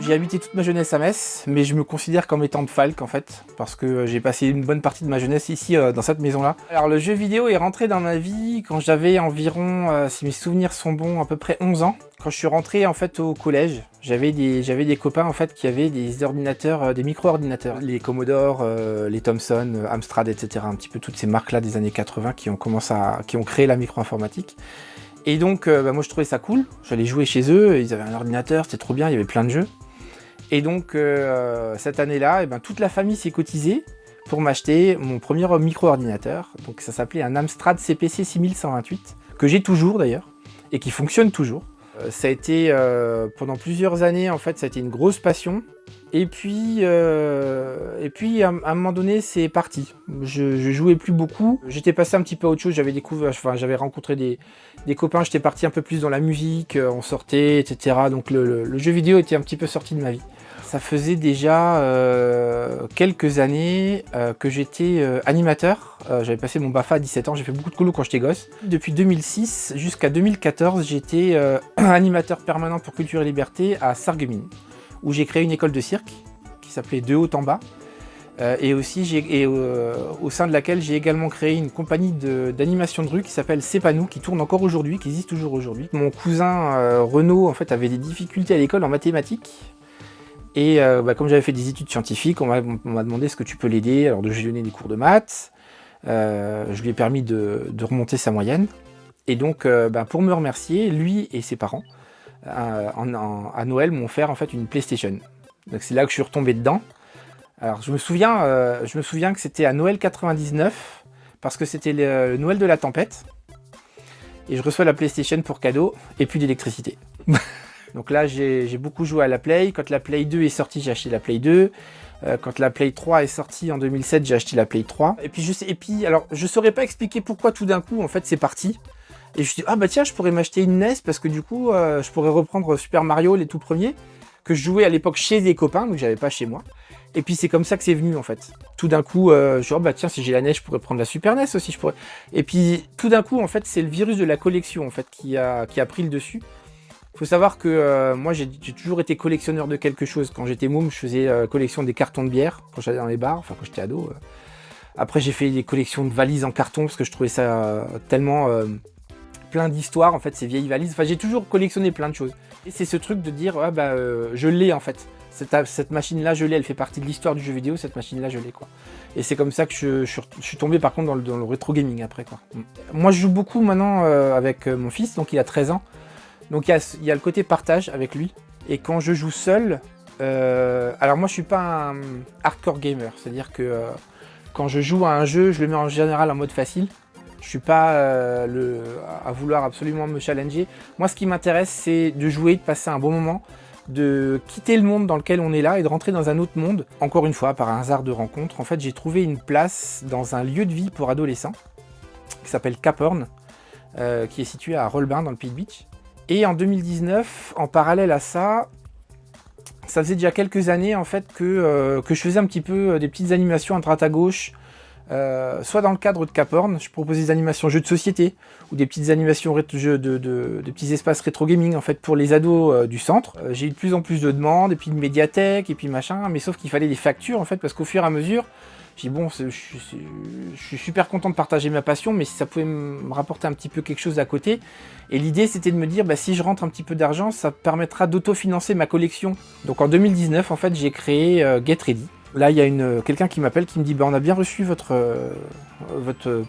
J'ai habité toute ma jeunesse à Metz, mais je me considère comme étant de Falck en fait, parce que j'ai passé une bonne partie de ma jeunesse ici, dans cette maison-là. Alors le jeu vidéo est rentré dans ma vie quand j'avais environ, si mes souvenirs sont bons, à peu près 11 ans. Quand je suis rentré en fait au collège, j'avais des copains en fait qui avaient des ordinateurs, des micro-ordinateurs. Les Commodore, les Thomson, Amstrad, etc. Un petit peu toutes ces marques-là des années 80 qui ont créé la micro-informatique. Et donc, moi je trouvais ça cool, j'allais jouer chez eux, ils avaient un ordinateur, c'était trop bien, il y avait plein de jeux. Et donc, cette année-là, toute la famille s'est cotisée pour m'acheter mon premier micro-ordinateur. Donc ça s'appelait un Amstrad CPC 6128, que j'ai toujours d'ailleurs, et qui fonctionne toujours. Ça a été, pendant plusieurs années, en fait, ça a été une grosse passion. Et puis à un moment donné, c'est parti. Je jouais plus beaucoup. J'étais passé un petit peu à autre chose. J'avais rencontré des copains. J'étais parti un peu plus dans la musique. On sortait, etc. Donc le jeu vidéo était un petit peu sorti de ma vie. Ça faisait déjà quelques années que j'étais animateur. J'avais passé mon BAFA à 17 ans. J'ai fait beaucoup de colo quand j'étais gosse. Depuis 2006 jusqu'à 2014, j'étais animateur permanent pour Culture et Liberté à Sarreguemines, où j'ai créé une école de cirque qui s'appelait De Haut en Bas, et aussi au sein de laquelle j'ai également créé une compagnie d'animation de rue qui s'appelle C'est pas nous, qui tourne encore aujourd'hui, qui existe toujours aujourd'hui. Mon cousin Renaud en fait avait des difficultés à l'école en mathématiques, et comme j'avais fait des études scientifiques, on m'a demandé est-ce que tu peux l'aider, alors de lui donner des cours de maths. Je lui ai permis de remonter sa moyenne, et donc pour me remercier, lui et ses parents à Noël m'ont offert en fait une PlayStation. Donc c'est là que je suis retombé dedans. Alors je me souviens que c'était à Noël 99, parce que c'était le Noël de la tempête, et je reçois la PlayStation pour cadeau et plus d'électricité. Donc là j'ai beaucoup joué à la Play. Quand la Play 2 est sortie, j'ai acheté la Play 2. Quand la Play 3 est sortie en 2007, j'ai acheté la Play 3. Et puis alors je saurais pas expliquer pourquoi tout d'un coup en fait c'est parti. Et je me suis dit, ah bah tiens, je pourrais m'acheter une NES, parce que du coup, je pourrais reprendre Super Mario, les tout premiers, que je jouais à l'époque chez des copains, donc j'avais pas chez moi. Et puis c'est comme ça que c'est venu en fait. Tout d'un coup, je me suis dit, oh bah tiens, si j'ai la NES, je pourrais prendre la Super NES aussi, je pourrais. Et puis tout d'un coup, en fait, c'est le virus de la collection en fait qui a pris le dessus. Faut savoir que moi, j'ai toujours été collectionneur de quelque chose. Quand j'étais môme, je faisais collection des cartons de bière, quand j'allais dans les bars, enfin quand j'étais ado. Après, j'ai fait des collections de valises en carton, parce que je trouvais ça tellement... plein d'histoires en fait, ces vieilles valises. Enfin, j'ai toujours collectionné plein de choses. Et c'est ce truc de dire, je l'ai en fait. Cette machine-là, je l'ai, elle fait partie de l'histoire du jeu vidéo, cette machine-là, je l'ai quoi. Et c'est comme ça que je suis tombé par contre dans le rétro gaming après quoi. Moi, je joue beaucoup maintenant avec mon fils, donc il a 13 ans. Donc il y a le côté partage avec lui. Et quand je joue seul, alors moi je suis pas un hardcore gamer, c'est-à-dire que quand je joue à un jeu, je le mets en général en mode facile. Je suis pas à vouloir absolument me challenger. Moi, ce qui m'intéresse, c'est de jouer, de passer un bon moment, de quitter le monde dans lequel on est là et de rentrer dans un autre monde. Encore une fois, par un hasard de rencontre, en fait, j'ai trouvé une place dans un lieu de vie pour adolescents qui s'appelle Cap Horn, qui est situé à Rolbin, dans le Pays de Bitche. Et en 2019, en parallèle à ça, ça faisait déjà quelques années en fait que je faisais un petit peu des petites animations à droite à gauche. Soit dans le cadre de Cap Horn, je proposais des animations jeux de société ou des petites animations des petits espaces rétro gaming en fait pour les ados du centre. J'ai eu de plus en plus de demandes, et puis une médiathèque, et puis machin, mais sauf qu'il fallait des factures en fait, parce qu'au fur et à mesure, j'ai dit bon, je suis super content de partager ma passion, mais si ça pouvait me rapporter un petit peu quelque chose à côté. Et l'idée c'était de me dire, si je rentre un petit peu d'argent, ça permettra d'autofinancer ma collection. Donc en 2019 en fait, j'ai créé Get Ready. Là, il y a quelqu'un qui m'appelle, qui me dit on a bien reçu votre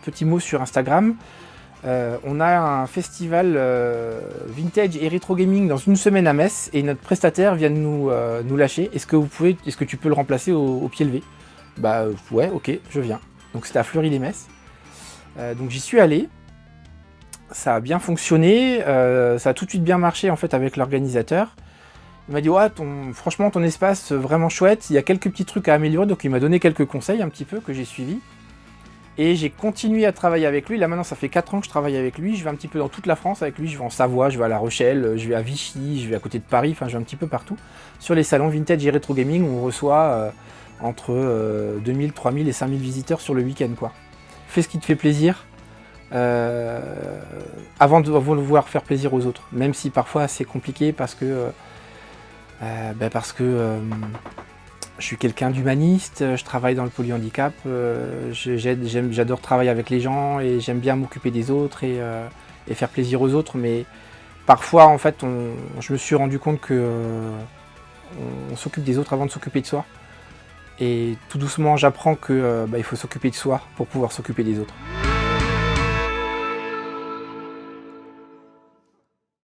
petit mot sur Instagram. On a un festival vintage et rétro gaming dans une semaine à Metz, et notre prestataire vient de nous lâcher. Est-ce que tu peux le remplacer au pied levé? Ouais, ok, je viens. Donc c'était à Fleury-les-Metz. Donc j'y suis allé. Ça a bien fonctionné. Ça a tout de suite bien marché en fait avec l'organisateur. Il m'a dit ouais, franchement ton espace vraiment chouette, il y a quelques petits trucs à améliorer, donc il m'a donné quelques conseils un petit peu que j'ai suivis. Et j'ai continué à travailler avec lui. Là maintenant ça fait 4 ans que je travaille avec lui, je vais un petit peu dans toute la France avec lui, je vais en Savoie, je vais à La Rochelle, je vais à Vichy, je vais à côté de Paris, enfin je vais un petit peu partout. Sur les salons vintage et rétro gaming où on reçoit entre 2000, 3000 et 5000 visiteurs sur le week-end quoi. Fais ce qui te fait plaisir. Avant de vouloir faire plaisir aux autres, même si parfois c'est compliqué parce que Parce que je suis quelqu'un d'humaniste, je travaille dans le polyhandicap, j'adore travailler avec les gens et j'aime bien m'occuper des autres et faire plaisir aux autres. Mais parfois, en fait, je me suis rendu compte que on s'occupe des autres avant de s'occuper de soi. Et tout doucement, j'apprends que il faut s'occuper de soi pour pouvoir s'occuper des autres.